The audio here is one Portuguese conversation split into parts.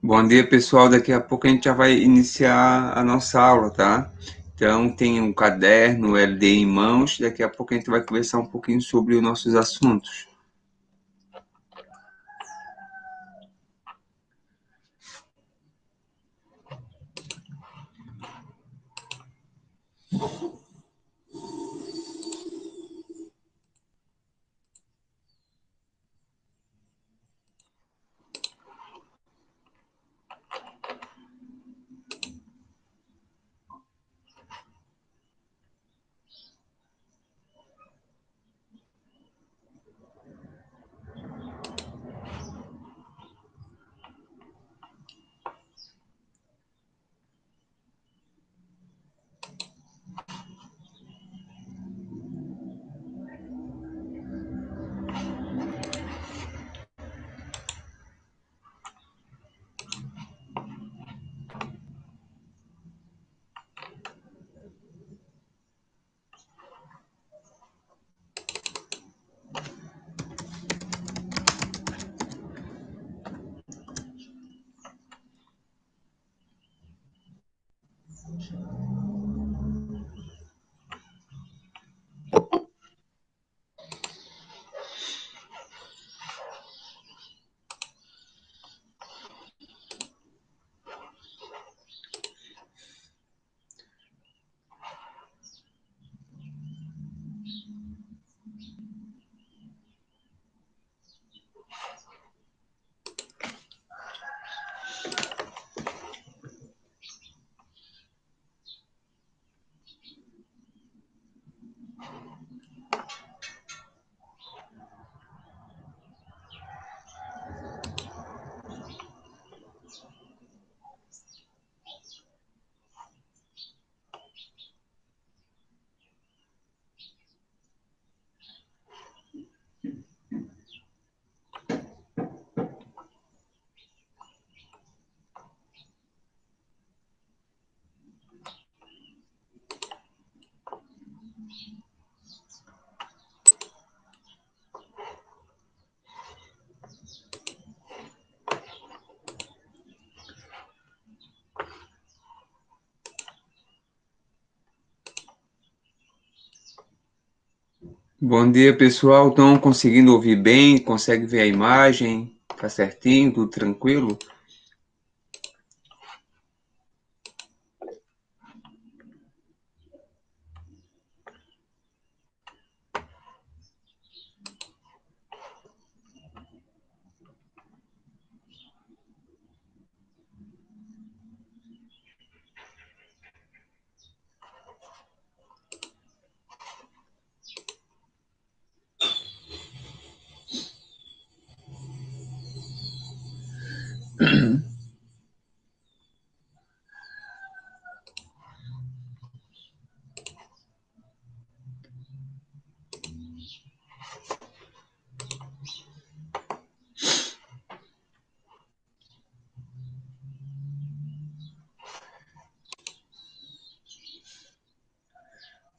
Bom dia, pessoal. Daqui a pouco a gente já vai iniciar a nossa aula, tá? Então, tem um caderno, o LD em mãos. Daqui a pouco a gente vai conversar um pouquinho sobre os nossos assuntos. Bom dia, pessoal. Estão conseguindo ouvir bem? Consegue ver a imagem? Tá certinho? Tudo tranquilo?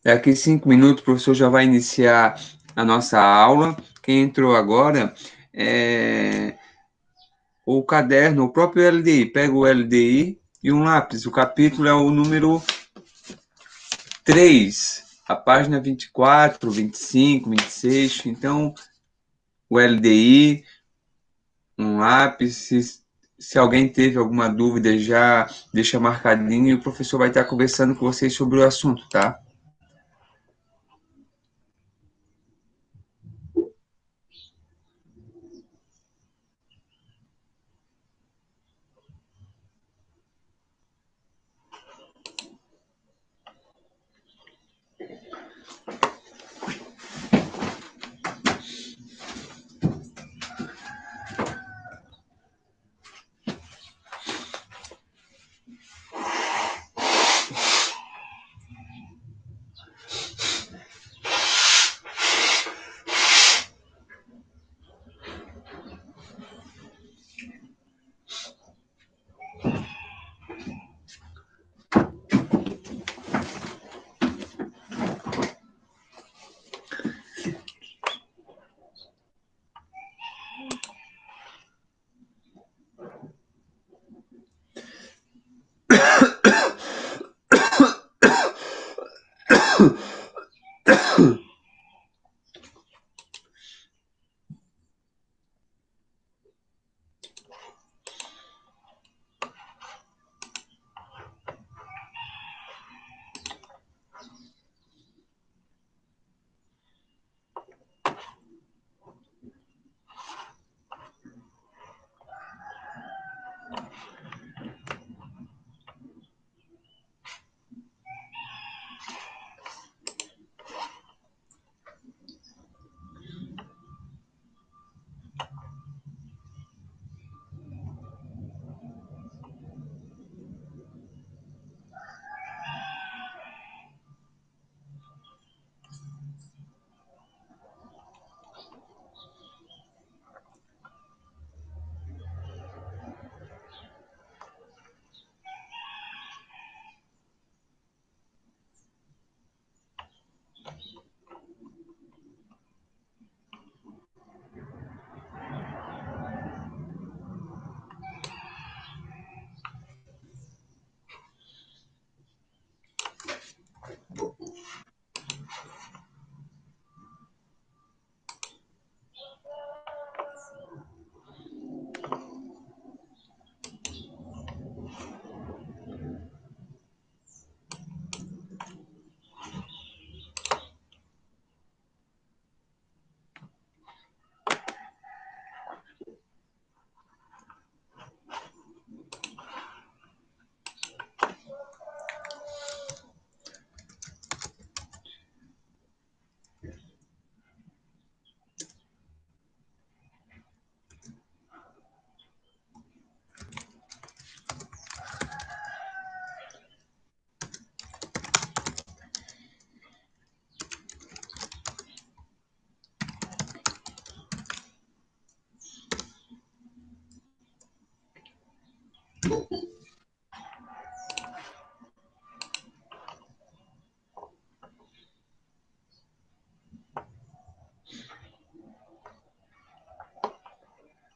Daqui 5 minutos o professor já vai iniciar a nossa aula. Quem entrou agora é o caderno, o próprio LDI. Pega o LDI e um lápis. O capítulo é o número 3, a página 24, 25, 26. Então, o LDI, um lápis. Se alguém teve alguma dúvida, já deixa marcadinho e o professor vai estar conversando com vocês sobre o assunto, tá?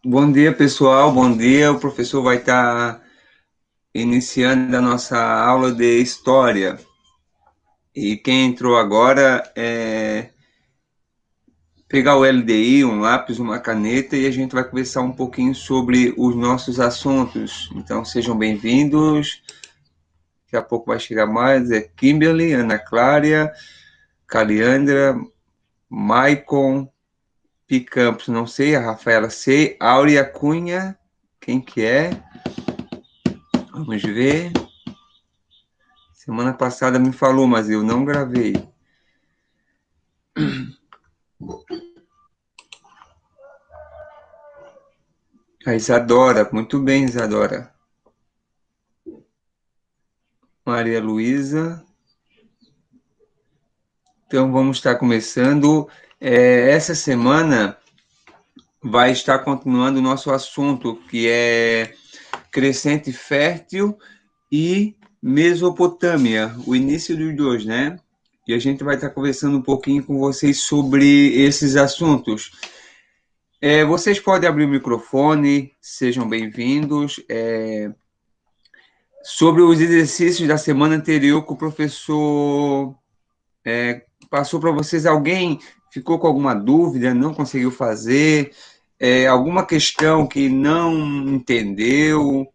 Bom dia, pessoal. Bom dia. O professor vai estar iniciando a nossa aula de história. E quem entrou agora pegar o LDI, um lápis, uma caneta e a gente vai conversar um pouquinho sobre os nossos assuntos. Então sejam bem-vindos. Daqui a pouco vai chegar mais. É Kimberly, Ana Clária, Caliandra, Maicon, P. Campos, não sei, a Rafaela sei, Áurea Cunha, quem que é? Vamos ver. Semana passada me falou, mas eu não gravei. A Isadora, muito bem, Isadora. Maria Luísa. Então vamos estar começando. Essa semana vai estar continuando o nosso assunto, que é Crescente Fértil e Mesopotâmia, o início dos dois, né? E a gente vai estar conversando um pouquinho com vocês sobre esses assuntos. Vocês podem abrir o microfone, sejam bem-vindos. Sobre os exercícios da semana anterior que o professor passou para vocês, alguém ficou com alguma dúvida, não conseguiu fazer, alguma questão que não entendeu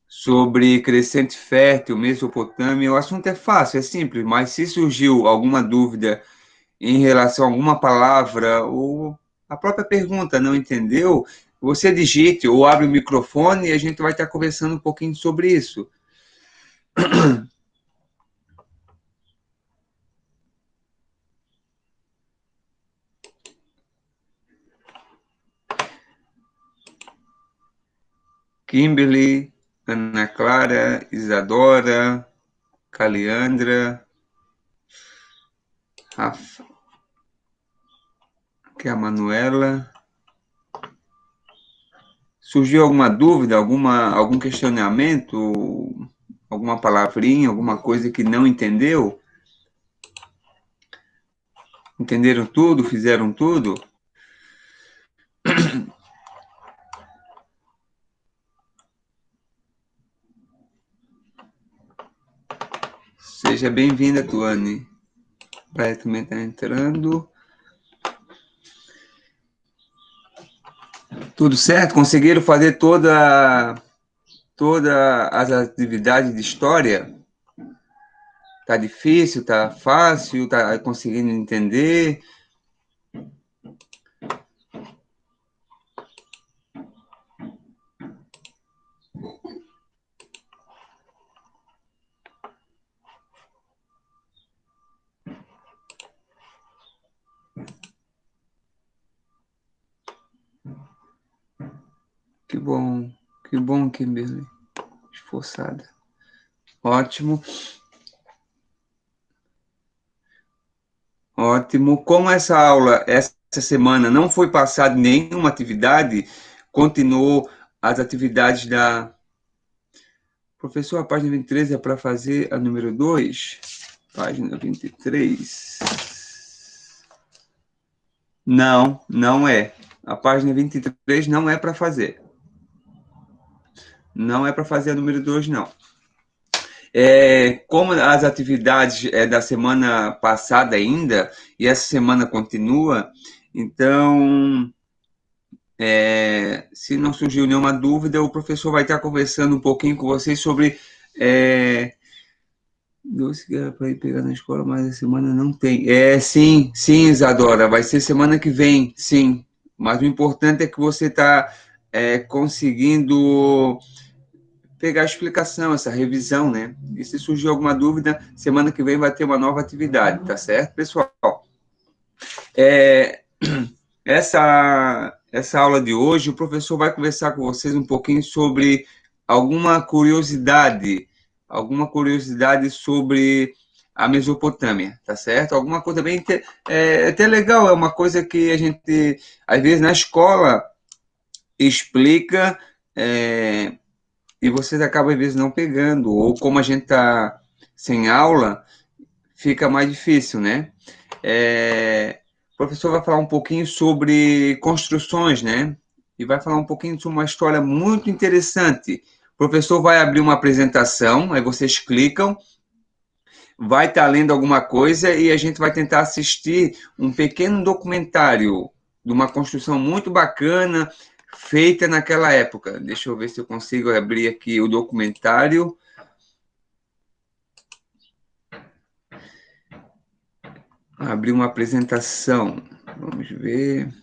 sobre Crescente Fértil, Mesopotâmia? O assunto é fácil, é simples, mas se surgiu alguma dúvida em relação a alguma palavra ou a própria pergunta não entendeu, você digite ou abre o microfone e a gente vai estar conversando um pouquinho sobre isso. Kimberly, Ana Clara, Isadora, Caliandra, Rafa, que é a Manuela. Surgiu alguma dúvida, algum questionamento, alguma palavrinha, alguma coisa que não entendeu? Entenderam tudo? Fizeram tudo? Seja bem-vinda, Tuane. Praia também está entrando. Tudo certo? Conseguiram fazer toda as atividades de história? Tá difícil? Tá fácil? Tá conseguindo entender? Que bom, Kimberly. Esforçada. Ótimo, ótimo. Como essa semana não foi passada nenhuma atividade, continuou as atividades da. Professor, a página 23 é para fazer a número 2. Página 23. Não, não é. A página 23 não é para fazer. Não é para fazer a número 2, não. Como as atividades da semana passada ainda, e essa semana continua, então, se não surgiu nenhuma dúvida, o professor vai estar conversando um pouquinho com vocês sobre doce que era para ir pegar na escola, mas a semana não tem. Sim, sim, Isadora, vai ser semana que vem, sim. Mas o importante é que você está conseguindo pegar a explicação, essa revisão, né? E se surgir alguma dúvida, semana que vem vai ter uma nova atividade, tá certo, pessoal? É, essa aula de hoje, o professor vai conversar com vocês um pouquinho sobre alguma curiosidade sobre a Mesopotâmia, tá certo? Alguma coisa bem até legal, é uma coisa que a gente, às vezes, na escola explica e vocês acabam, às vezes, não pegando, ou como a gente está sem aula, fica mais difícil, né? O professor vai falar um pouquinho sobre construções, né? E vai falar um pouquinho sobre uma história muito interessante. O professor vai abrir uma apresentação, aí vocês clicam, vai estar lendo alguma coisa e a gente vai tentar assistir um pequeno documentário de uma construção muito bacana feita naquela época. Deixa eu ver se eu consigo abrir aqui o documentário. Abrir uma apresentação. Vamos ver.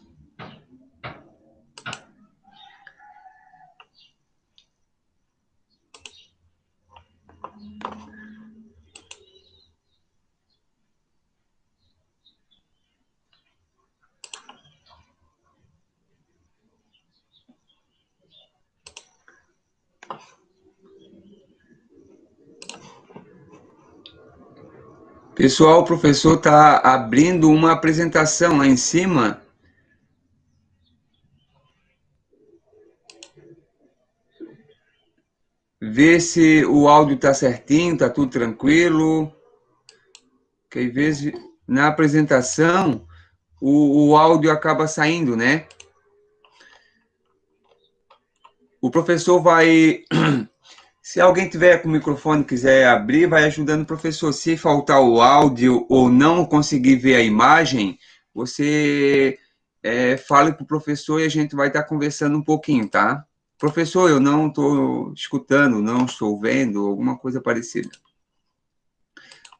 Pessoal, o professor está abrindo uma apresentação lá em cima. Vê se o áudio está certinho, está tudo tranquilo. Que às vezes na apresentação o áudio acaba saindo, né? O professor vai. Se alguém tiver com o microfone e quiser abrir, vai ajudando o professor. Se faltar o áudio ou não conseguir ver a imagem, você fale para o professor e a gente vai estar conversando um pouquinho, tá? Professor, eu não estou escutando, não estou vendo, alguma coisa parecida.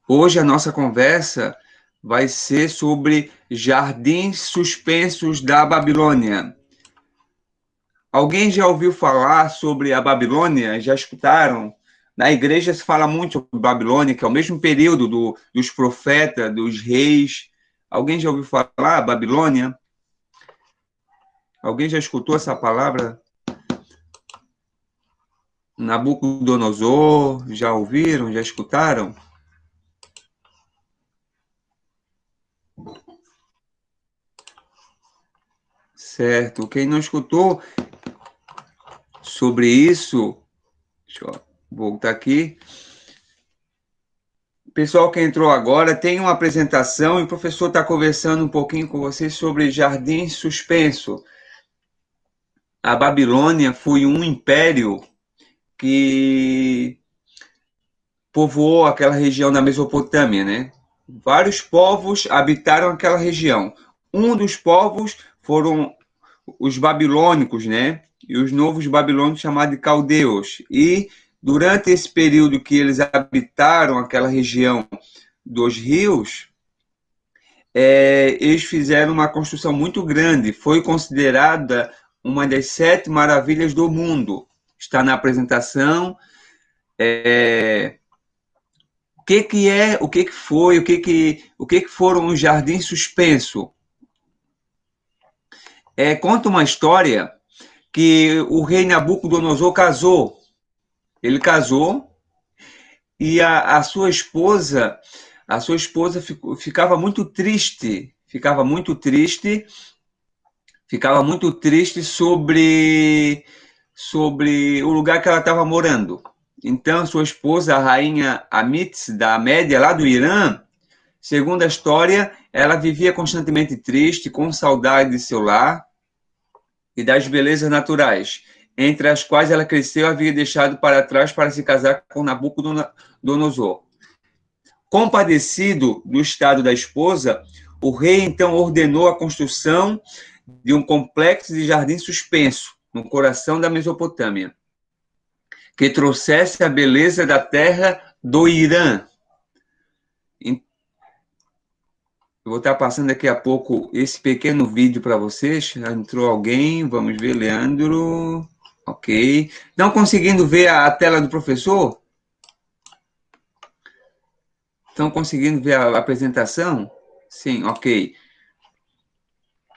Hoje a nossa conversa vai ser sobre jardins suspensos da Babilônia. Alguém já ouviu falar sobre a Babilônia? Já escutaram? Na igreja se fala muito sobre Babilônia, que é o mesmo período dos profetas, dos reis. Alguém já ouviu falar Babilônia? Alguém já escutou essa palavra? Nabucodonosor, já ouviram? Já escutaram? Certo. Quem não escutou sobre isso, deixa eu voltar aqui. Pessoal que entrou agora, tem uma apresentação e o professor está conversando um pouquinho com vocês sobre jardim suspenso. A Babilônia foi um império que povoou aquela região da Mesopotâmia, né? Vários povos habitaram aquela região. Um dos povos foram os babilônicos, né? E os novos babilônicos chamados de caldeus. E durante esse período que eles habitaram aquela região dos rios, eles fizeram uma construção muito grande. Foi considerada uma das 7 maravilhas do mundo. Está na apresentação. O que foi, o que foram os jardins suspenso? Conta uma história que o rei Nabucodonosor casou. Ele casou e a sua esposa ficava muito triste, sobre o lugar que ela estava morando. Então, sua esposa, a rainha Amit, da Média, lá do Irã, segundo a história, ela vivia constantemente triste, com saudade de seu lar e das belezas naturais, entre as quais ela cresceu e havia deixado para trás para se casar com Nabucodonosor. Compadecido do estado da esposa, o rei então ordenou a construção de um complexo de jardim suspenso no coração da Mesopotâmia, que trouxesse a beleza da terra do Irã. Eu vou estar passando daqui a pouco esse pequeno vídeo para vocês. Já entrou alguém? Vamos ver, Leandro. Ok. Estão conseguindo ver a tela do professor? Estão conseguindo ver a apresentação? Sim, ok.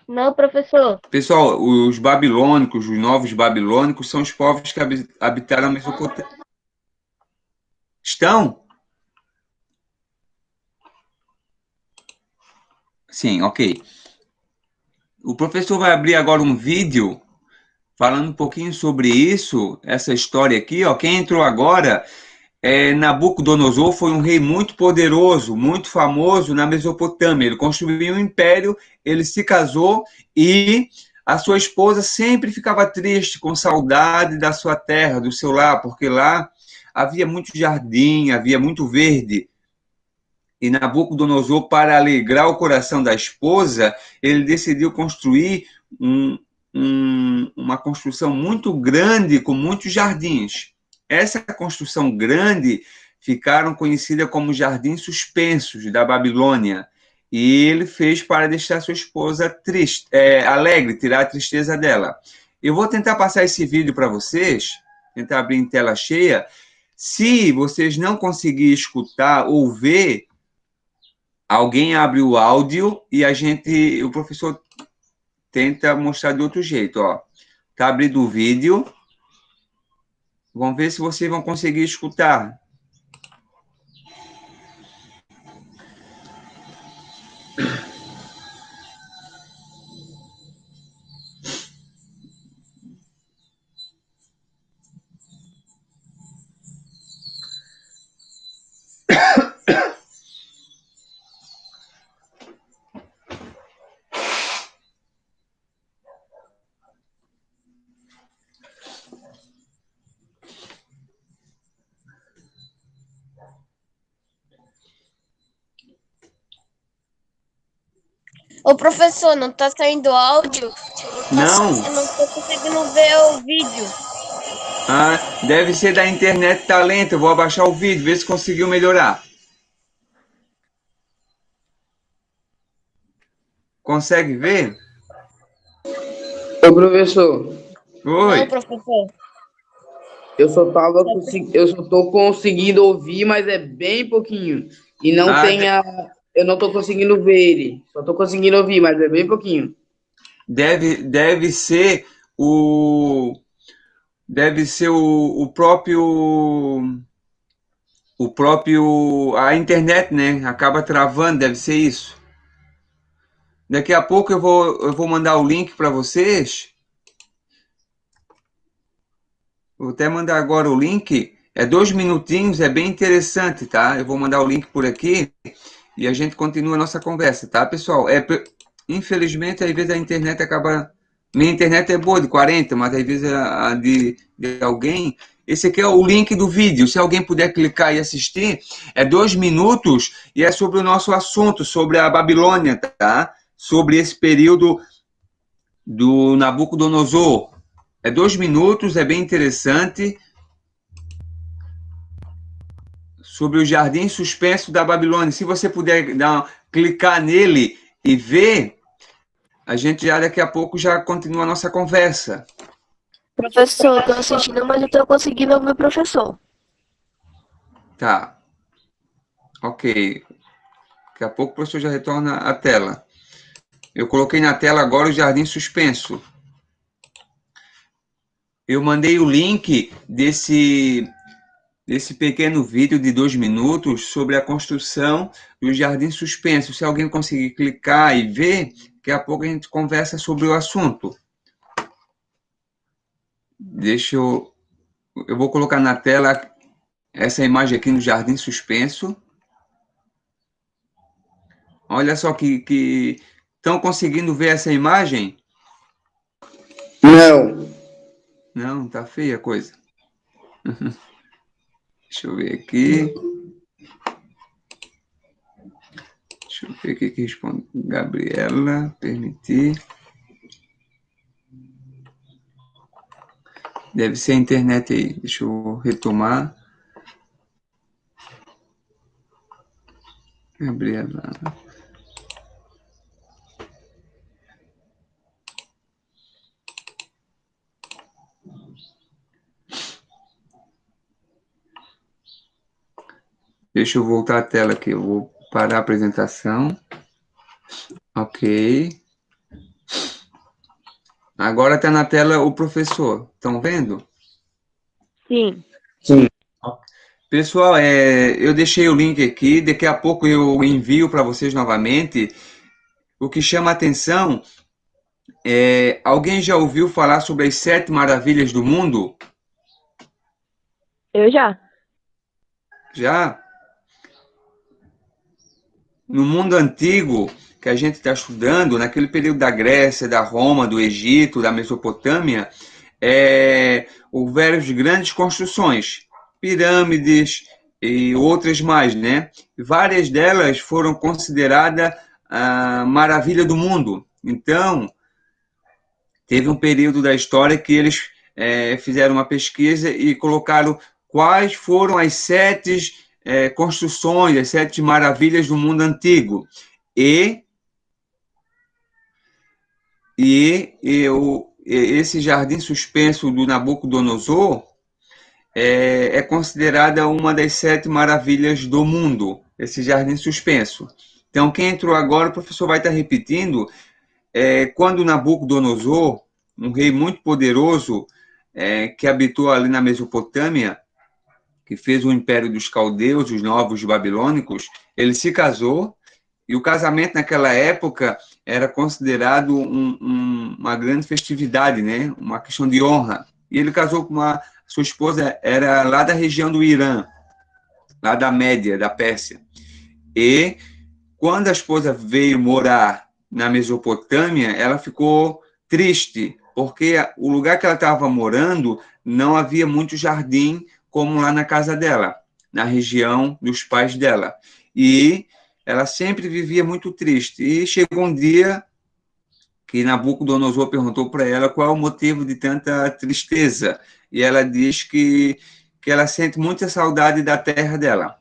Não, professor. Pessoal, os babilônicos, os novos babilônicos, são os povos que habitaram a Mesopotâmia. Estão? Sim, ok. O professor vai abrir agora um vídeo falando um pouquinho sobre isso, essa história aqui. Ó. Quem entrou agora Nabucodonosor foi um rei muito poderoso, muito famoso na Mesopotâmia. Ele construiu um império, ele se casou e a sua esposa sempre ficava triste, com saudade da sua terra, do seu lar, porque lá havia muito jardim, havia muito verde. E Nabucodonosor, para alegrar o coração da esposa, ele decidiu construir uma construção muito grande, com muitos jardins. Essa construção grande ficaram conhecida como Jardins Suspensos da Babilônia. E ele fez para deixar sua esposa triste, alegre, tirar a tristeza dela. Eu vou tentar passar esse vídeo para vocês, tentar abrir em tela cheia. Se vocês não conseguirem escutar ou ver, alguém abre o áudio e o professor tenta mostrar de outro jeito, ó. Tá abrindo o vídeo. Vamos ver se vocês vão conseguir escutar. Ô, professor, não tá saindo áudio? Não. Eu não tô conseguindo ver o vídeo. Ah, deve ser da internet, tá lenta. Eu vou abaixar o vídeo, ver se conseguiu melhorar. Consegue ver? Ô, professor, Oi. Não, professor. eu só tô conseguindo ouvir, mas é bem pouquinho. E não Ah, tem a. Eu não tô conseguindo ver ele. Só tô conseguindo ouvir, mas é bem pouquinho. deve ser a internet, né? Acaba travando, deve ser isso. Daqui a pouco eu vou mandar o link para vocês. Vou até mandar agora o link. É 2 minutinhos, é bem interessante, tá? Eu vou mandar o link por aqui e a gente continua a nossa conversa, tá, pessoal? Infelizmente, às vezes a internet acaba. Minha internet é boa, de 40, mas às vezes a de alguém. Esse aqui é o link do vídeo. Se alguém puder clicar e assistir, é 2 minutos e é sobre o nosso assunto, sobre a Babilônia, tá? Sobre esse período do Nabucodonosor. É 2 minutos, é bem interessante. Sobre o Jardim Suspenso da Babilônia. Se você puder clicar nele e ver, a gente já daqui a pouco já continua a nossa conversa. Professor, eu tô assistindo, mas eu tô conseguindo ouvir o professor. Tá. Ok. Daqui a pouco o professor já retorna à tela. Eu coloquei na tela agora o Jardim Suspenso. Eu mandei o link desse pequeno vídeo de 2 minutos sobre a construção do Jardim Suspenso. Se alguém conseguir clicar e ver, daqui a pouco a gente conversa sobre o assunto. Eu vou colocar na tela essa imagem aqui no Jardim Suspenso. Olha só que estão conseguindo ver essa imagem? Não. Não, tá feia a coisa. Deixa eu ver aqui. Deixa eu ver o que responde. Gabriela, permitir. Deve ser a internet aí. Deixa eu retomar. Gabriela. Deixa eu voltar à tela aqui. Eu vou parar a apresentação. Ok. Agora está na tela o professor. Estão vendo? Sim. Sim. Pessoal, eu deixei o link aqui. Daqui a pouco eu envio para vocês novamente. O que chama a atenção alguém já ouviu falar sobre as 7 maravilhas do mundo? Eu já. Já? No mundo antigo, que a gente está estudando, naquele período da Grécia, da Roma, do Egito, da Mesopotâmia, houveram grandes construções, pirâmides, e outras mais, né? Várias delas foram consideradas a maravilha do mundo. Então, teve um período da história que eles fizeram uma pesquisa e colocaram quais foram as 7 construções, as 7 maravilhas do mundo antigo. Esse jardim suspenso do Nabucodonosor é considerada uma das 7 maravilhas do mundo, esse jardim suspenso. Então, quem entrou agora, o professor vai estar repetindo, quando Nabucodonosor, um rei muito poderoso, que habitou ali na Mesopotâmia, que fez o império dos caldeus, os novos babilônicos, ele se casou, e o casamento naquela época era considerado uma grande festividade, né? Uma questão de honra. E ele casou com sua esposa era lá da região do Irã, lá da Média, da Pérsia. E quando a esposa veio morar na Mesopotâmia, ela ficou triste, porque o lugar que ela estava morando não havia muito jardim como lá na casa dela, na região dos pais dela. E ela sempre vivia muito triste. E chegou um dia que Nabucodonosor perguntou para ela qual é o motivo de tanta tristeza. E ela diz que ela sente muita saudade da terra dela.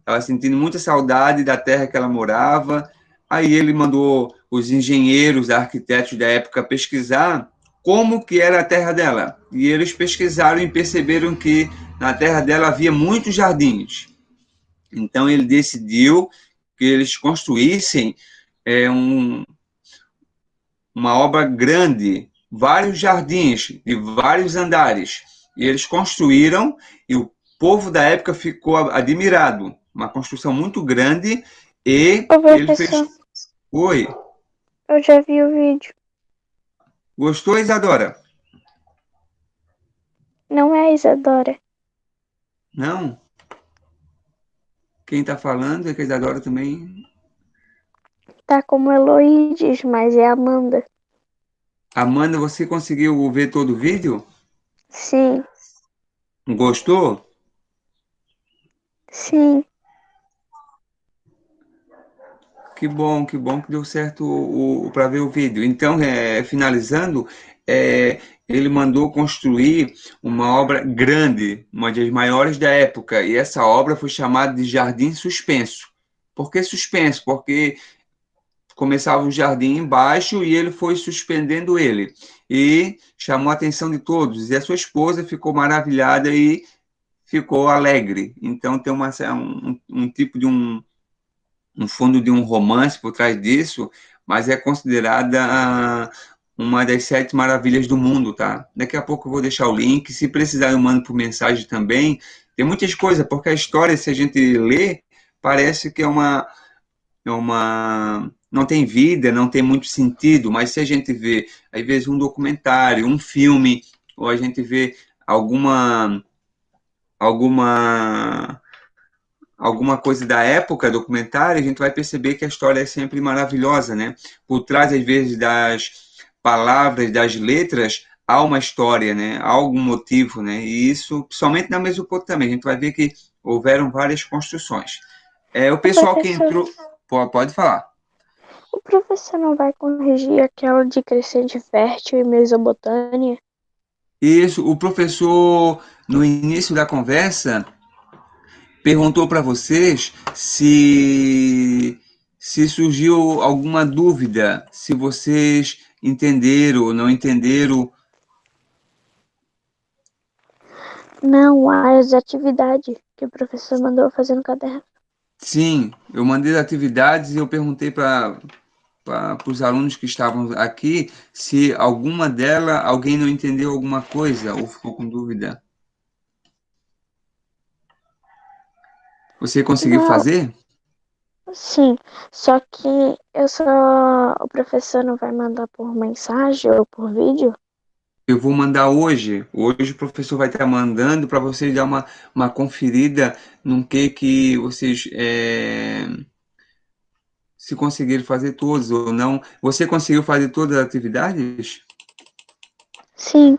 Ela sentindo muita saudade da terra que ela morava. Aí ele mandou os engenheiros, arquitetos da época pesquisar como que era a terra dela. E eles pesquisaram e perceberam que na terra dela havia muitos jardins. Então ele decidiu que eles construíssem uma obra grande, vários jardins de vários andares. E eles construíram e o povo da época ficou admirado. Uma construção muito grande e Ô, ele fez... professor, Oi, eu já vi o vídeo. gostou, Isadora? Não é a Isadora. Não? Quem está falando é que a Isadora também... Tá como Heloídes, mas é Amanda. Amanda, você conseguiu ver todo o vídeo? Sim, Gostou? sim. Que bom que deu certo para ver o vídeo. Então, finalizando, ele mandou construir uma obra grande, uma das maiores da época, e essa obra foi chamada de Jardim Suspenso. Por que suspenso? Porque começava um jardim embaixo e ele foi suspendendo ele. E chamou a atenção de todos. E a sua esposa ficou maravilhada e ficou alegre. Então, tem um tipo de um fundo de um romance por trás disso, mas é considerada uma das 7 maravilhas do mundo, tá? Daqui a pouco eu vou deixar o link, se precisar eu mando por mensagem também. Tem muitas coisas, porque a história, se a gente lê, parece que não tem vida, não tem muito sentido, mas se a gente vê, às vezes, um documentário, um filme, ou a gente vê alguma coisa da época, documentário, a gente vai perceber que a história é sempre maravilhosa, né? Por trás, às vezes, das palavras, das letras, há uma história, né? Há algum motivo, né? E isso, principalmente na Mesopotâmia, a gente vai ver que houveram várias construções. O pessoal que Professor, entrou... Pode falar. o professor não vai corrigir aquela de crescente fértil e Mesopotâmia? Isso, o professor, no início da conversa, perguntou para vocês se surgiu alguma dúvida, se vocês entenderam ou não entenderam. Não, as atividades que o professor mandou fazer no caderno. Sim, eu mandei atividades e eu perguntei para os alunos que estavam aqui se alguma delas alguém não entendeu alguma coisa ou ficou com dúvida. Você conseguiu Não, fazer? sim, só que o professor não vai mandar por mensagem ou por vídeo? Eu vou mandar hoje. Hoje o professor vai estar mandando para vocês dar uma conferida no que vocês se conseguiram fazer todos ou não. Você conseguiu fazer todas as atividades? Sim,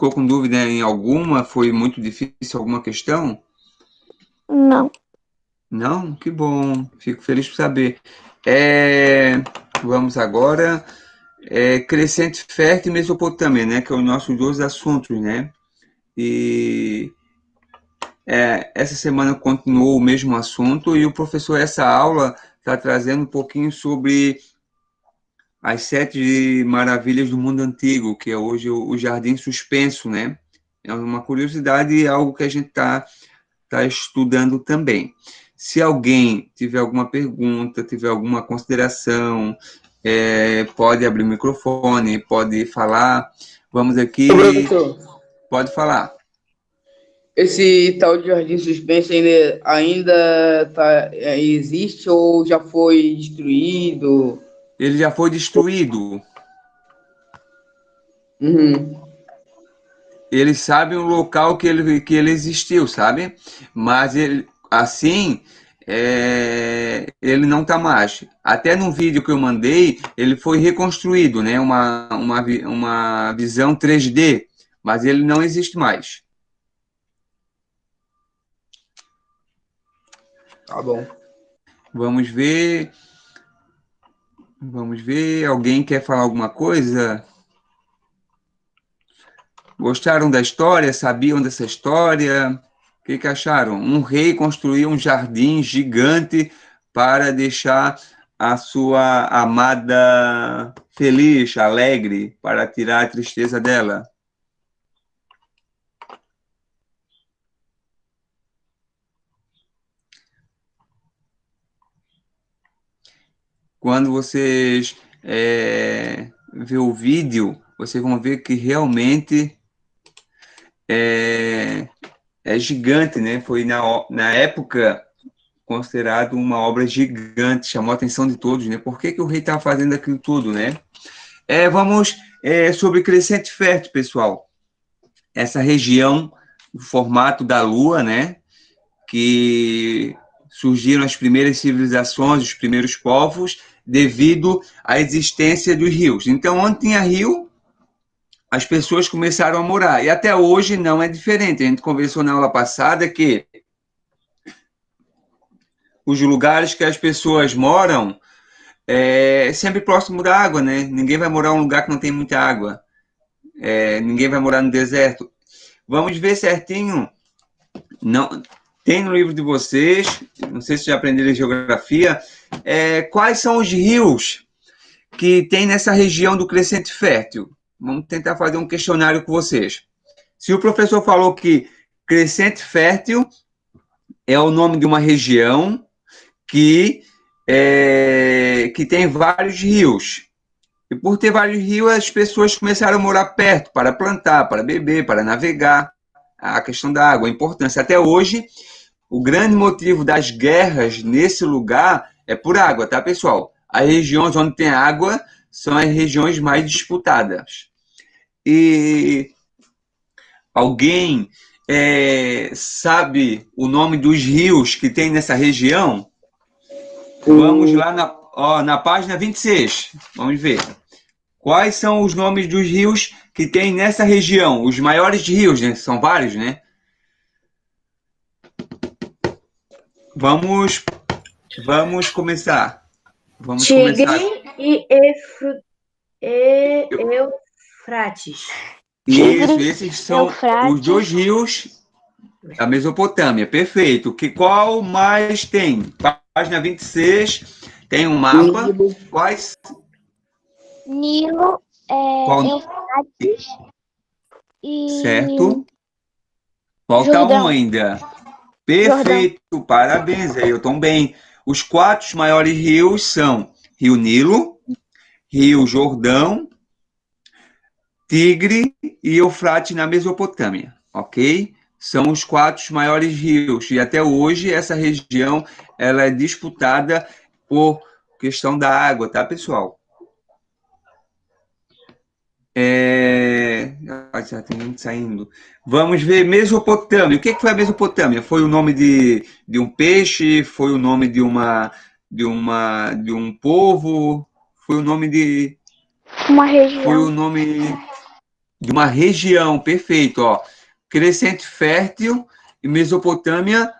ficou com dúvida em alguma? Foi muito difícil alguma questão? Não. Não? Que bom. Fico feliz por saber. Vamos agora. Crescente Fértil e Mesopotâmia, né? Que é os nossos dois assuntos, né? E essa semana continuou o mesmo assunto e o professor, essa aula, está trazendo um pouquinho sobre as 7 maravilhas do mundo antigo, que é hoje o Jardim Suspenso, né? É uma curiosidade e algo que a gente está estudando também. Se alguém tiver alguma pergunta, tiver alguma consideração, pode abrir o microfone, pode falar. Vamos aqui. Ô, professor, Pode falar. esse tal de Jardim Suspense ainda existe ou já foi destruído? Ele já foi destruído. Uhum. Eles sabem o local que ele existiu, sabe? Mas ele, assim, ele não está mais. Até no vídeo que eu mandei, ele foi reconstruído, né? Uma visão 3D, mas ele não existe mais. Tá bom. Vamos ver. Alguém quer falar alguma coisa? Gostaram da história? Sabiam dessa história? O que acharam? Um rei construiu um jardim gigante para deixar a sua amada feliz, alegre, para tirar a tristeza dela. Quando vocês ver o vídeo, vocês vão ver que realmente é gigante, né? Foi na época considerado uma obra gigante, chamou a atenção de todos, né? Por que o rei estava fazendo aquilo tudo, né? Vamos sobre Crescente Fértil, pessoal. Essa região, o formato da Lua, né? Que surgiram as primeiras civilizações, os primeiros povos, devido à existência dos rios. Então, onde tinha rio, as pessoas começaram a morar. E até hoje não é diferente. A gente conversou na aula passada que os lugares que as pessoas moram sempre próximo da água, né? Ninguém vai morar em um lugar que não tem muita água. Ninguém vai morar no deserto. Vamos ver certinho. Não, tem no livro de vocês, não sei se já aprenderam geografia, quais são os rios que tem nessa região do Crescente Fértil. Vamos tentar fazer um questionário com vocês. Se o professor falou que Crescente Fértil é o nome de uma região que tem vários rios. E por ter vários rios, as pessoas começaram a morar perto para plantar, para beber, para navegar. A questão da água, a importância. Até hoje, o grande motivo das guerras nesse lugar é por água, tá, pessoal? As regiões onde tem água são as regiões mais disputadas. E alguém sabe o nome dos rios que tem nessa região? Vamos lá na página 26. Vamos ver. Quais são os nomes dos rios que tem nessa região? Os maiores rios, né? São vários, né? Vamos começar. Tigre e Eufrates. Isso, esses são Eufrates. os dois rios da Mesopotâmia. Perfeito. Qual mais tem? Página 26, tem um mapa. Nilo. Quais? Nilo, Qual? Eufrates e Certo. Falta Jordão. um ainda. Perfeito, parabéns, Ailton. Bem, os 4 maiores rios são Rio Nilo, Rio Jordão, Tigre e Eufrates na Mesopotâmia, ok? São os 4 maiores rios e até hoje essa região ela é disputada por questão da água, tá, pessoal? Já tem gente saindo. Vamos ver Mesopotâmia. O que foi a Mesopotâmia? Foi o nome de um peixe? Foi o nome de um povo? Foi o nome de uma região. Foi o nome de uma região, perfeito, ó. Crescente Fértil e Mesopotâmia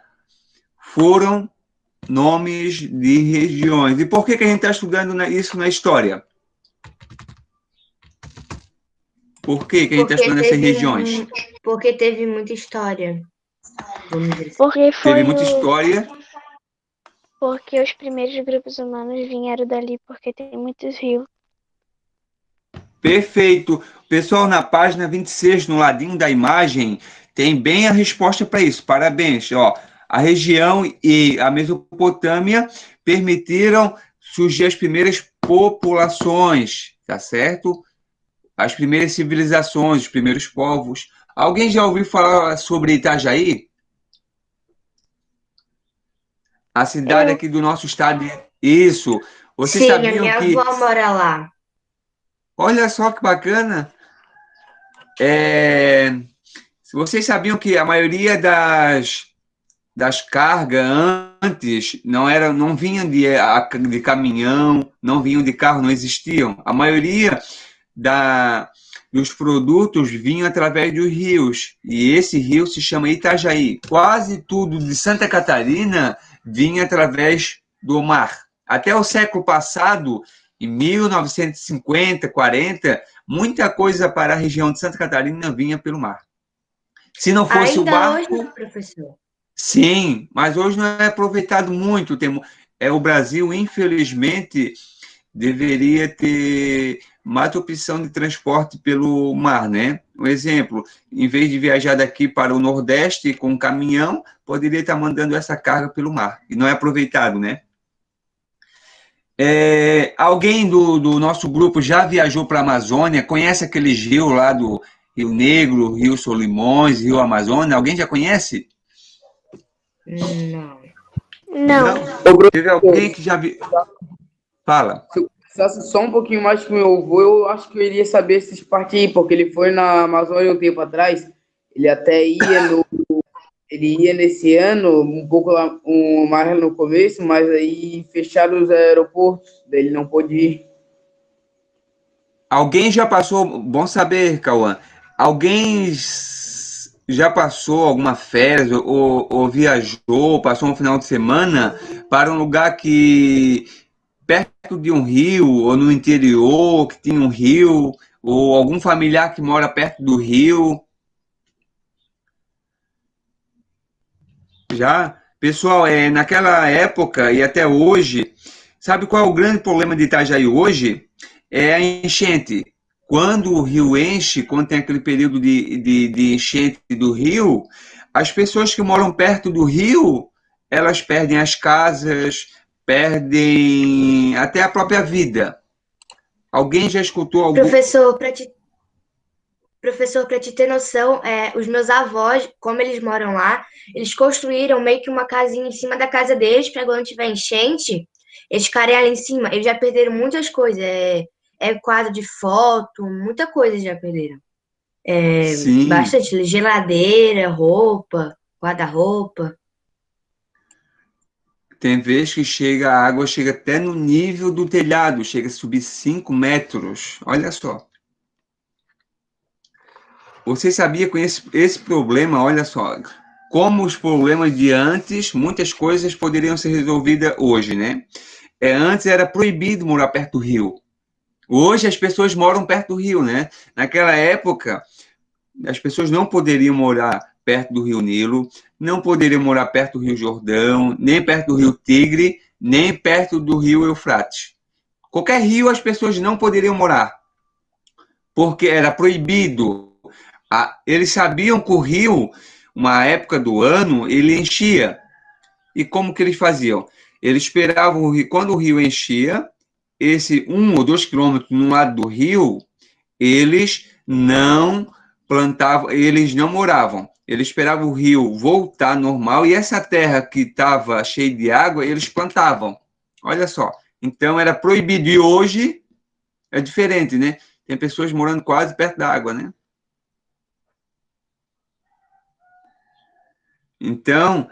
foram nomes de regiões. E por que a gente está estudando isso na história? Por que a gente está estudando essas regiões? Porque teve muita história. Vamos dizer assim. Porque foi Teve muita história. Porque os primeiros grupos humanos vieram dali porque tem muitos rios. Perfeito. Pessoal, na página 26, no ladinho da imagem, tem bem a resposta para isso. Parabéns. Ó, a região e a Mesopotâmia permitiram surgir as primeiras populações, tá certo? As primeiras civilizações, os primeiros povos. Alguém já ouviu falar sobre Itajaí? A cidade aqui do nosso estado. Isso. Vocês Sim, a sabiam minha que... avó mora lá. Olha só que bacana. Vocês sabiam que a maioria das cargas antes não vinham de caminhão, não vinham de carro, não existiam. A maioria dos produtos vinham através dos rios. E esse rio se chama Itajaí. Quase tudo de Santa Catarina vinha através do mar. Até o século passado, em 1950, 40, muita coisa para a região de Santa Catarina vinha pelo mar. Se não fosse o barco... Hoje, professor? Sim, mas hoje não é aproveitado muito. O Brasil, infelizmente, deveria ter mais opção de transporte pelo mar, né? Um exemplo, em vez de viajar daqui para o Nordeste com um caminhão, poderia estar mandando essa carga pelo mar. E não é aproveitado, né? Alguém do nosso grupo já viajou para a Amazônia? Conhece aqueles rios lá do Rio Negro, Rio Solimões, Rio Amazônia? Alguém já conhece? Não. Teve alguém que já viu? Fala. Se eu precisasse só um pouquinho mais com meu avô, eu acho que eu iria saber essas partes aí, porque ele foi na Amazônia um tempo atrás, ele até ele ia nesse ano, um pouco lá, mais no começo, mas aí fecharam os aeroportos, daí ele não pôde ir. Alguém já passou, bom saber, Cauã, alguém já passou alguma férias ou viajou, passou um final de semana para um lugar que perto de um rio ou no interior que tinha um rio ou algum familiar que mora perto do rio? Já? Pessoal, naquela época e até hoje, sabe qual é o grande problema de Itajaí hoje? É a enchente. Quando o rio enche, quando tem aquele período de enchente do rio, as pessoas que moram perto do rio, elas perdem as casas, perdem até a própria vida. Alguém já escutou algum... Professor, para te ter noção, os meus avós, como eles moram lá, eles construíram meio que uma casinha em cima da casa deles, para quando tiver enchente, eles ficarem ali em cima. Eles já perderam muitas coisas, quadro de foto, muita coisa já perderam. Sim. Bastante, geladeira, roupa, guarda-roupa. Tem vezes que a água chega até no nível do telhado, chega a subir 5 metros. Olha só. Você sabia com esse problema, olha só, como os problemas de antes, muitas coisas poderiam ser resolvidas hoje, né? Antes era proibido morar perto do rio. Hoje as pessoas moram perto do rio, né? Naquela época, as pessoas não poderiam morar perto do rio Nilo, não poderiam morar perto do rio Jordão, nem perto do rio Tigre, nem perto do rio Eufrates. Qualquer rio as pessoas não poderiam morar, porque era proibido. Eles sabiam que o rio, uma época do ano, ele enchia. E como que eles faziam? Eles esperavam o rio, quando o rio enchia, esse 1 ou 2 quilômetros no lado do rio, eles não plantavam, eles não moravam. Eles esperavam o rio voltar normal e essa terra que estava cheia de água, eles plantavam. Olha só. Então era proibido. E hoje é diferente, né? Tem pessoas morando quase perto da água, né? Então,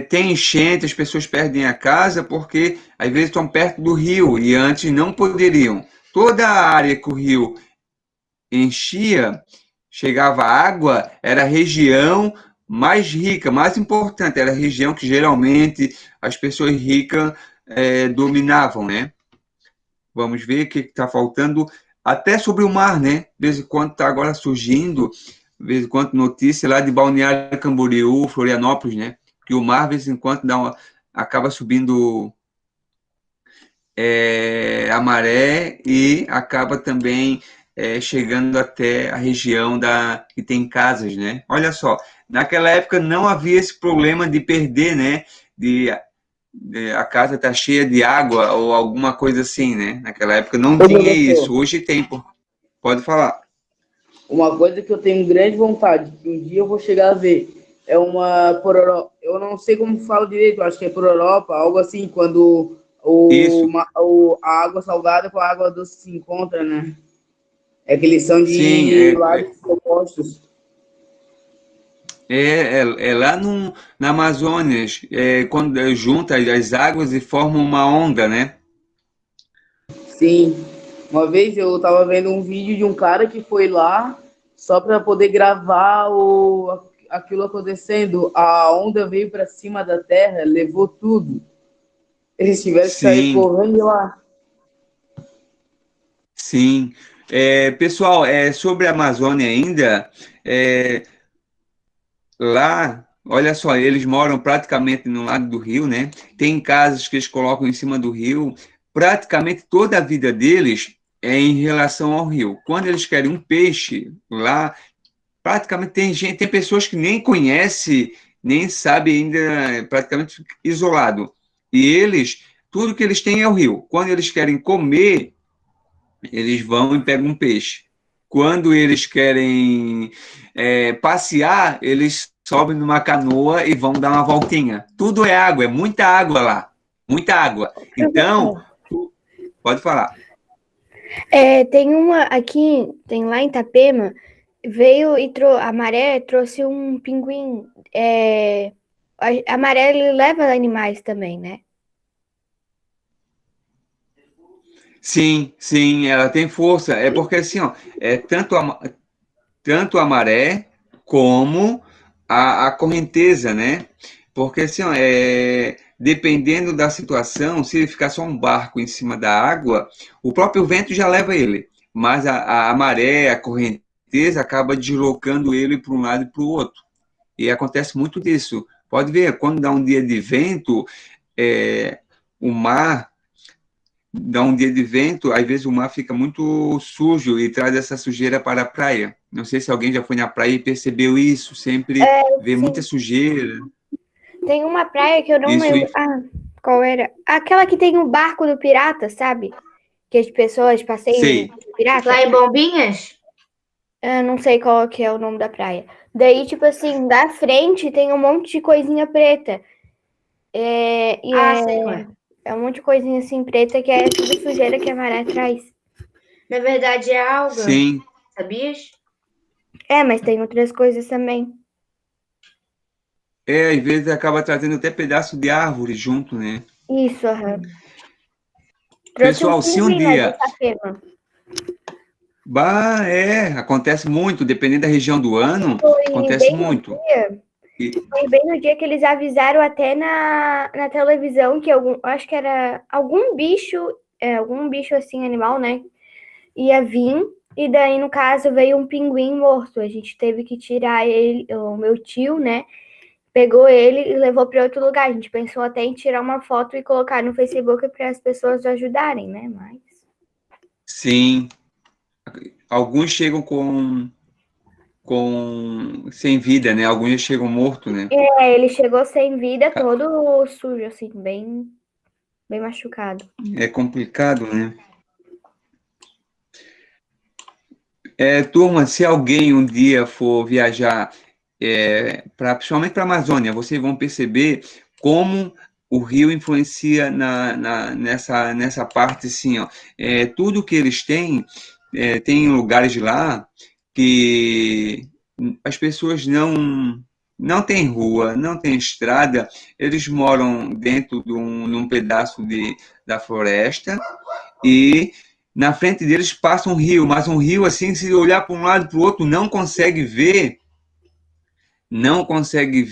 tem enchente, as pessoas perdem a casa porque às vezes estão perto do rio e antes não poderiam. Toda a área que o rio enchia, chegava água, era a região mais rica, mais importante, era a região que geralmente as pessoas ricas dominavam, né? Vamos ver o que está faltando, até sobre o mar, né? De vez em quando está agora surgindo, de vez em quando notícia lá de Balneário Camboriú, Florianópolis, né? Que o mar, de vez em quando, acaba subindo a maré e acaba também chegando até a região que tem casas, né? Olha só, naquela época não havia esse problema de perder, né? A casa tá cheia de água ou alguma coisa assim, né? Naquela época não Ô, tinha isso. professor, Hoje tem, pô. Pode falar. uma coisa que eu tenho grande vontade, que um dia eu vou chegar a ver, é uma pororó. Eu não sei como fala direito, eu acho que é pororopa, algo assim, quando Isso. a água salgada com a água doce se encontra, né? É que eles são Sim, de lados opostos. é lá na Amazônia, quando junta as águas e forma uma onda, né? Sim. Uma vez eu estava vendo um vídeo de um cara que foi lá só para poder gravar aquilo acontecendo. A onda veio para cima da terra, levou tudo. Eles tiveram que sair Sim, correndo de lá. sim. Pessoal, sobre a Amazônia ainda, é, lá, olha só, eles moram praticamente no lado do rio, né? Tem casas que eles colocam em cima do rio. Praticamente toda a vida deles é em relação ao rio. Quando eles querem um peixe lá, praticamente tem pessoas que nem conhece, nem sabe ainda, praticamente isolado. E eles, tudo que eles têm é o rio. Quando eles querem comer, eles vão e pegam um peixe. Quando eles querem passear, eles sobem numa canoa e vão dar uma voltinha. Tudo é água, é muita água lá. Muita água. Então, pode falar. Tem uma aqui, tem lá em Itapema, veio e a maré trouxe um pinguim. A maré ele leva animais também, né? Sim, sim, ela tem força. É porque assim, ó, tanto a maré como a correnteza, né? Porque assim, ó, dependendo da situação, se ele ficar só um barco em cima da água, o próprio vento já leva ele. Mas a maré, a correnteza acaba deslocando ele para um lado e para o outro. E acontece muito disso. Pode ver, quando dá um dia de vento, o mar dá um dia de vento, às vezes o mar fica muito sujo e traz essa sujeira para a praia. Não sei se alguém já foi na praia e percebeu isso, sempre vê muita Sim. sujeira. Tem uma praia que eu não Isso, lembro. Qual era? Aquela que tem o barco do pirata, sabe? Que as pessoas passeiam sei. de pirata. Lá em Bombinhas? Eu não sei qual que é o nome da praia. Daí, tipo assim, da frente tem um monte de coisinha preta. Sei qual é. É um monte de coisinha assim preta que é tudo sujeira que a maré traz. Na verdade é alga, Sim, sabias? Mas tem outras coisas também. às vezes acaba trazendo até pedaço de árvore junto, né? Isso, aham. Trouxe um Pessoal, se um pinguim lá de dia... Itapema. acontece muito, dependendo da região do ano, Foi acontece bem no muito. dia. Foi bem no dia que eles avisaram até na televisão que acho que era algum bicho assim, animal, né? Ia vir, e daí, no caso, veio um pinguim morto. A gente teve que tirar ele, o meu tio, né? Pegou ele e levou para outro lugar. A gente pensou até em tirar uma foto e colocar no Facebook para as pessoas ajudarem, né? Mas. Sim, alguns chegam sem vida, né? Alguns já chegam mortos, né? Ele chegou sem vida, todo sujo, assim, bem, bem machucado. É complicado, né? Turma, se alguém um dia for viajar, principalmente para a Amazônia, vocês vão perceber como o rio influencia nessa parte, assim, ó. Tudo que eles têm, tem lugares lá que as pessoas não têm rua, não têm estrada, eles moram dentro num pedaço da floresta e na frente deles passa um rio, mas um rio assim, se olhar para um lado e para o outro, não consegue ver, não consegue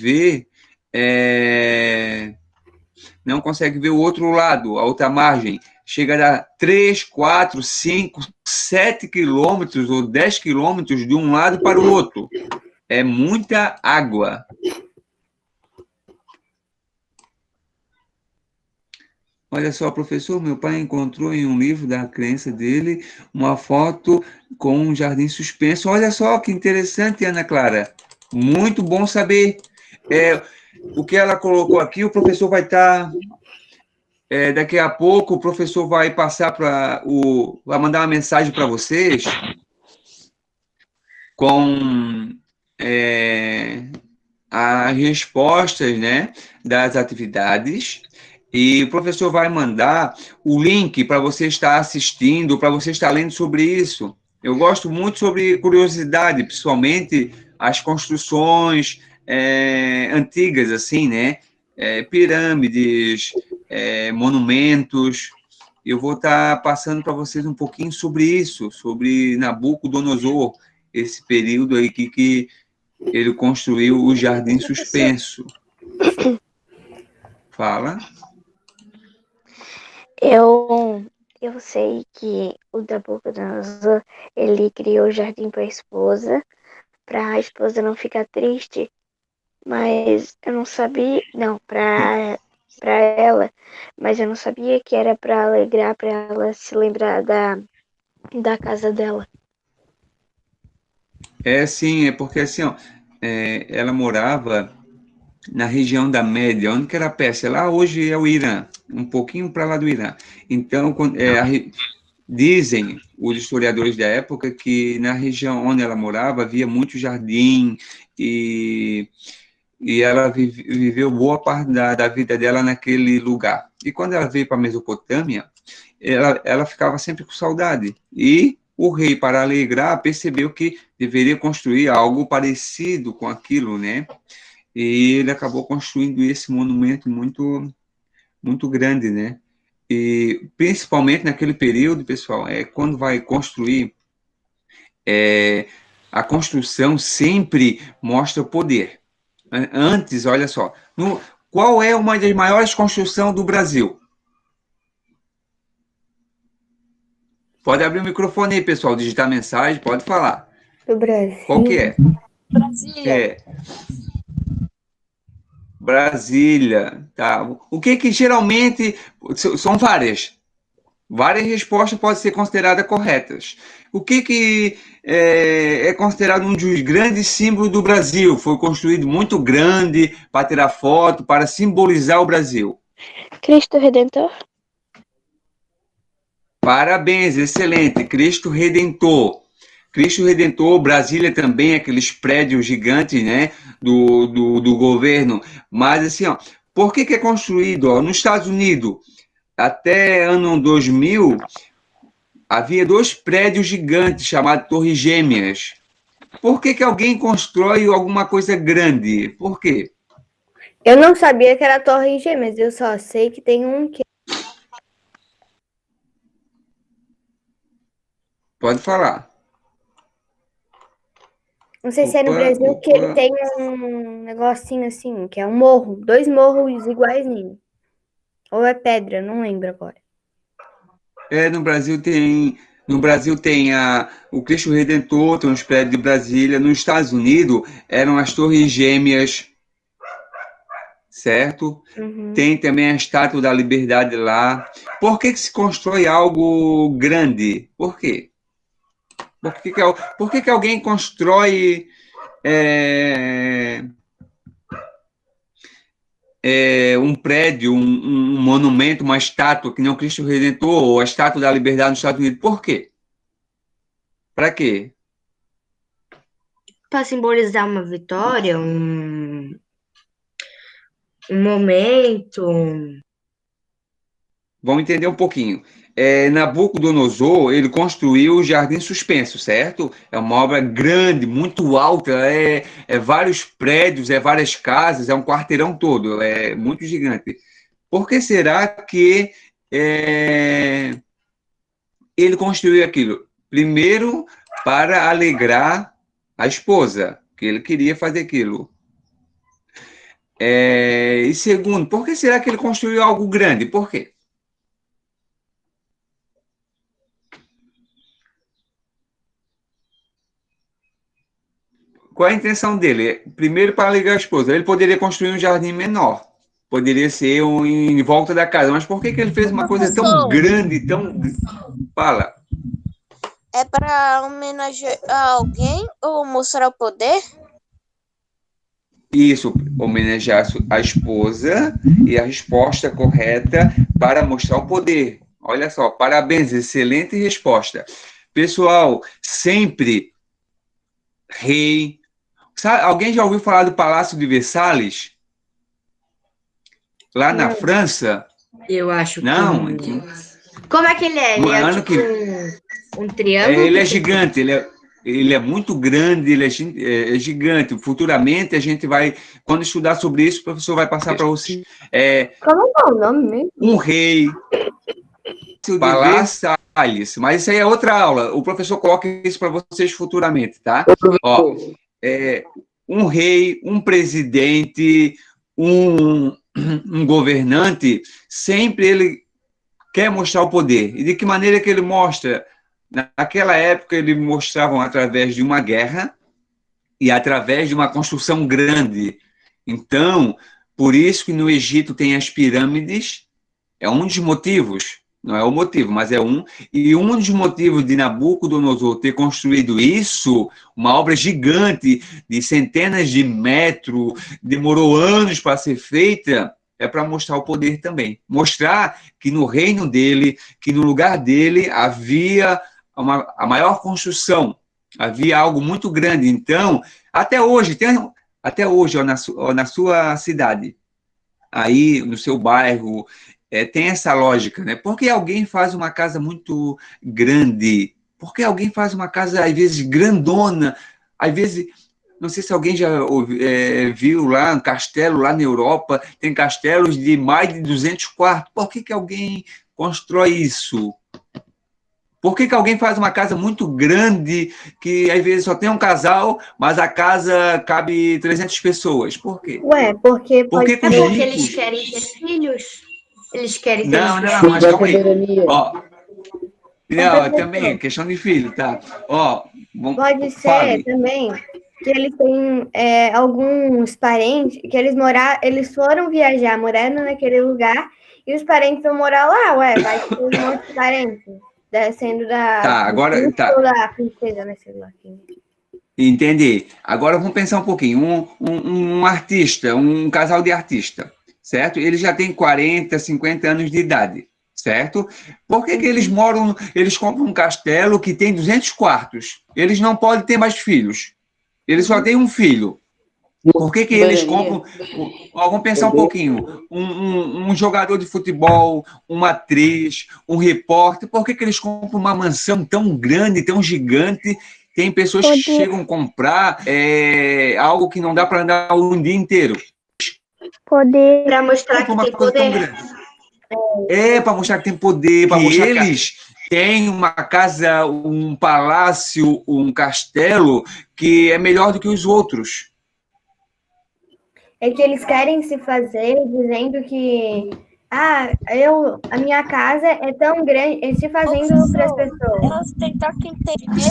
ver o outro lado, a outra margem. Chega a dar 3, 4, 5, 7 quilômetros ou 10 quilômetros de um lado para o outro. É muita água. Olha só, professor, meu pai encontrou em um livro da crença dele uma foto com um jardim suspenso. Olha só que interessante, Ana Clara. Muito bom saber. O que ela colocou aqui, o professor vai estar... daqui a pouco o professor vai passar vai mandar uma mensagem para vocês com as respostas, né, das atividades, e o professor vai mandar o link para você estar assistindo, para você estar lendo sobre isso. Eu gosto muito sobre curiosidade, principalmente as construções antigas, assim, né? Pirâmides, monumentos. Eu vou estar passando para vocês um pouquinho sobre isso, sobre Nabucodonosor, esse período aí que ele construiu o Jardim Suspenso. Fala. Eu sei que o Nabucodonosor, ele criou o jardim para a esposa não ficar triste, mas eu não sabia, não, para ela, mas eu não sabia que era para alegrar, para ela se lembrar da casa dela. Sim, é porque assim, ó, ela morava na região da Média, onde que era a Pérsia? Lá hoje é o Irã, um pouquinho para lá do Irã. Então, dizem os historiadores da época que na região onde ela morava havia muito jardim e ela viveu boa parte da vida dela naquele lugar. E quando ela veio para a Mesopotâmia, ela ficava sempre com saudade. E o rei, para alegrar, percebeu que deveria construir algo parecido com aquilo, né? E ele acabou construindo esse monumento muito, muito grande, né? E principalmente naquele período, pessoal, quando vai construir, a construção sempre mostra poder. Antes, olha só, qual é uma das maiores construções do Brasil? Pode abrir o microfone aí, pessoal, digitar mensagem, pode falar. Do Brasil. Qual que é? Brasília. Brasília, tá? O que geralmente são várias respostas podem ser consideradas corretas. O que é considerado um dos grandes símbolos do Brasil? Foi construído muito grande para tirar foto, para simbolizar o Brasil. Cristo Redentor? Parabéns, excelente. Cristo Redentor. Cristo Redentor, Brasília também, aqueles prédios gigantes, né, do governo. Mas, assim, ó, por que é construído? Ó, nos Estados Unidos, até ano 2000, havia 2 prédios gigantes chamados Torres Gêmeas. Por que alguém constrói alguma coisa grande? Por quê? Eu não sabia que era Torre Gêmeas, eu só sei que tem um que... Pode falar. Não sei se é no Brasil que ele tem um negocinho assim, que é um morro, 2 morros iguaizinhos. Ou é pedra, não lembro agora. No Brasil tem o Cristo Redentor, tem os prédios de Brasília. Nos Estados Unidos eram as Torres Gêmeas, certo? Uhum. Tem também a Estátua da Liberdade lá. Por que se constrói algo grande? Por quê? Por que alguém constrói um prédio, um monumento, uma estátua, que nem o Cristo Redentor, ou a Estátua da Liberdade nos Estados Unidos? Por quê? Para quê? Para simbolizar uma vitória, um momento. Vamos entender um pouquinho. Nabucodonosor, ele construiu o Jardim Suspenso, certo? É uma obra grande, muito alta, vários prédios, várias casas, é um quarteirão todo, é muito gigante. Por que será que ele construiu aquilo? Primeiro, para alegrar a esposa, que ele queria fazer aquilo. E segundo, por que será que ele construiu algo grande? Por quê? Qual é a intenção dele? Primeiro, para alegrar a esposa. Ele poderia construir um jardim menor. Poderia ser em volta da casa. Mas por que ele fez uma coisa tão grande, tão... Fala. É para homenagear alguém ou mostrar o poder? Isso, homenagear a esposa e a resposta correta para mostrar o poder. Olha só, parabéns, excelente resposta. Pessoal, sempre rei... Sabe, alguém já ouviu falar do Palácio de Versalhes? Lá na França? Eu acho Não. que... Como é que ele é? Ele é tipo um triângulo? Ele é gigante, ele é muito grande, ele é gigante. Futuramente a gente vai, quando estudar sobre isso, o professor vai passar para você. Como é o nome mesmo? Um rei, Palácio, mas isso aí é outra aula. O professor coloca isso para vocês futuramente, tá? Ó, um rei, um presidente, um governante, sempre ele quer mostrar o poder. E de que maneira que ele mostra? Naquela época, eles mostravam através de uma guerra e através de uma construção grande. Então, por isso que no Egito tem as pirâmides, é um dos motivos, não é o motivo, mas é um. E um dos motivos de Nabucodonosor ter construído isso, uma obra gigante, de centenas de metros, demorou anos para ser feita, é para mostrar o poder também. Mostrar que no reino dele, que no lugar dele havia a maior construção, havia algo muito grande. Então, até hoje, ó, na sua cidade, aí no seu bairro, tem essa lógica, né? Por que alguém faz uma casa muito grande? Por que alguém faz uma casa, às vezes, grandona? Às vezes, não sei se alguém já viu lá um castelo lá na Europa, tem castelos de mais de 200 quartos. Por que alguém constrói isso? Por que alguém faz uma casa muito grande, que às vezes só tem um casal, mas a casa cabe 300 pessoas? Por quê? Ué, porque porque eles querem ter filhos. Eles querem ter Não, mas calma aí. Ó, não, também, questão de filho, tá? Ó, pode ser também que eles têm alguns parentes que eles foram viajar, moraram naquele lugar, e os parentes vão morar lá, vai ter um monte de parentes. Descendo da... Tá, agora... Tá. Da princesa, né, sei lá. Entendi. Agora vamos pensar um pouquinho. Um artista, um casal de artista, certo? Eles já têm 40, 50 anos de idade, certo? Por que eles compram um castelo que tem 200 quartos? Eles não podem ter mais filhos. Eles só têm um filho. Por que eles compram... Vamos pensar um pouquinho. Um jogador de futebol, uma atriz, um repórter, por que eles compram uma mansão tão grande, tão gigante? Tem pessoas que chegam a comprar algo que não dá para andar um dia inteiro. Para mostrar que tem poder. Para mostrar que tem poder, para mostrar que eles têm uma casa, um palácio, um castelo que é melhor do que os outros. É que eles querem se fazer dizendo que a minha casa é tão grande, se fazendo para as pessoas.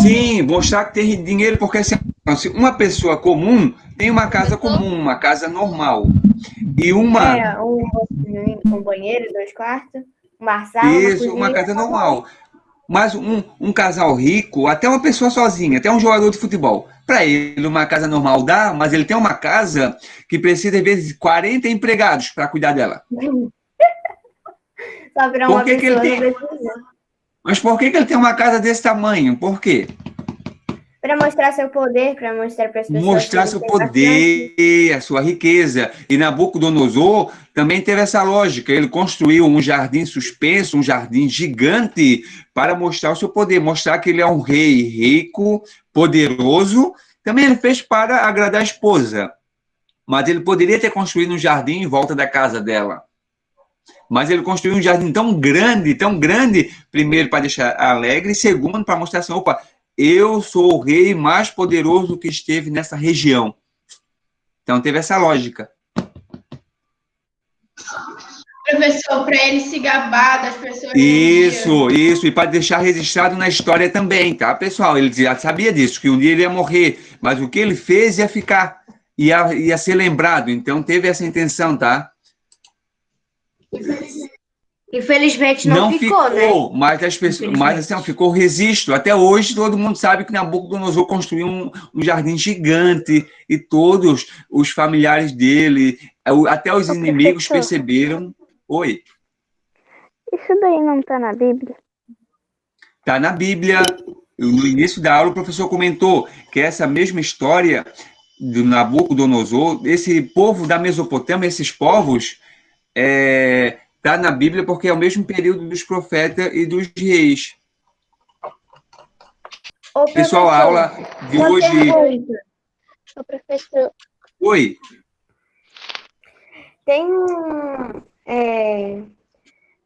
Sim, mostrar que tem dinheiro, porque assim, uma pessoa comum tem uma casa comum, uma casa normal. E uma... um banheiro, 2 quartos, uma sala, isso, uma casa normal. Mas um casal rico, até uma pessoa sozinha, até um jogador de futebol, para ele uma casa normal dá, mas ele tem uma casa que precisa, às vezes, de 40 empregados para cuidar dela. Só para uma pessoa Mas por que ele tem uma casa desse tamanho? Por quê? Para mostrar seu poder, para mostrar para as pessoas. Mostrar seu poder, a sua riqueza. E Nabucodonosor também teve essa lógica. Ele construiu um jardim suspenso, um jardim gigante, para mostrar o seu poder, mostrar que ele é um rei rico, poderoso. Também ele fez para agradar a esposa. Mas ele poderia ter construído um jardim em volta da casa dela. Mas ele construiu um jardim tão grande, primeiro para deixar alegre, e segundo para mostrar assim, opa, eu sou o rei mais poderoso que esteve nessa região. Então teve essa lógica. Professor, para ele se gabar das pessoas. Isso, e para deixar registrado na história também, tá, pessoal? Ele já sabia disso, que um dia ele ia morrer, mas o que ele fez ia ficar, ia ser lembrado, então teve essa intenção, tá? Infelizmente não ficou, né? Mas as pessoas, mas assim, ficou registro. Até hoje todo mundo sabe que Nabucodonosor construiu um jardim gigante e todos os familiares dele, até os inimigos perceberam. Oi. Isso daí não tá na Bíblia? Tá na Bíblia. No início da aula o professor comentou que essa mesma história do Nabucodonosor, esse povo da Mesopotâmia, esses povos, está na Bíblia porque é o mesmo período dos profetas e dos reis. Pessoal, a aula de hoje... Ô, professor. Oi. Tem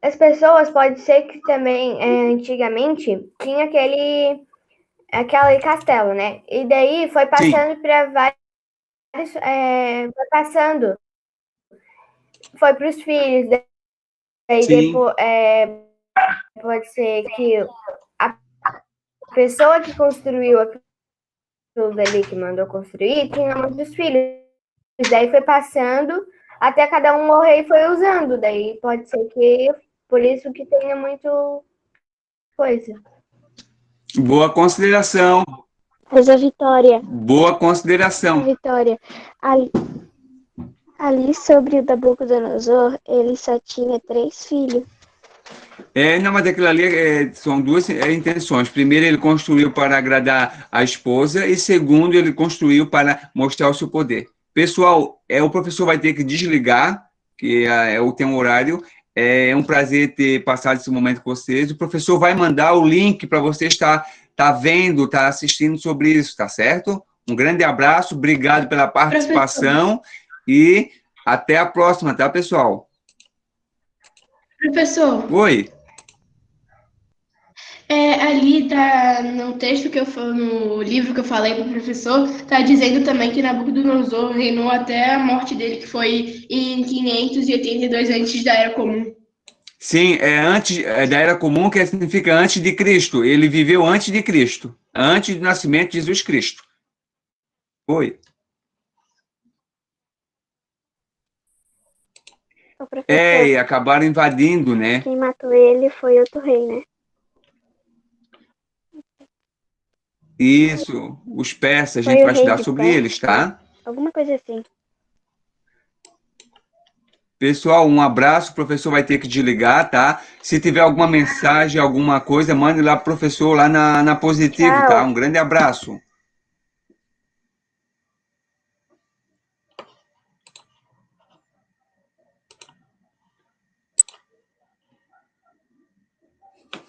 as pessoas, pode ser que também, antigamente, tinha aquele castelo, né? E daí foi passando para vários... foi passando. Foi para os filhos. Daí depois, pode ser que a pessoa que construiu aquilo dali, que mandou construir, tinha muitos filhos. Daí foi passando até cada um morrer e foi usando. Daí pode ser que por isso que tenha muito coisa. Boa consideração. Mas a Vitória. Boa consideração. A Vitória. Ali sobre o Nabucodonosor, ele só tinha 3 filhos. Não, mas aquilo ali são duas intenções. Primeiro, ele construiu para agradar a esposa e segundo, ele construiu para mostrar o seu poder. Pessoal, o professor vai ter que desligar, que tem um horário. É um prazer ter passado esse momento com vocês. O professor vai mandar o link para você estar vendo, estar assistindo sobre isso, tá certo? Um grande abraço, obrigado pela participação e até a próxima, tá, pessoal? Professor. Oi. Ali tá no texto no livro que eu falei para o professor, tá dizendo também que Nabucodonosor reinou até a morte dele, que foi em 582 antes da Era Comum. Sim, antes da Era Comum, que significa antes de Cristo. Ele viveu antes de Cristo, antes do nascimento de Jesus Cristo. Oi. E acabaram invadindo, né? Quem matou ele foi outro rei, né? Isso, os persas, a gente vai estudar sobre eles, tá? Alguma coisa assim. Pessoal, um abraço, o professor vai ter que desligar, tá? Se tiver alguma mensagem, alguma coisa, mande lá pro professor lá na Positivo, tá? Um grande abraço.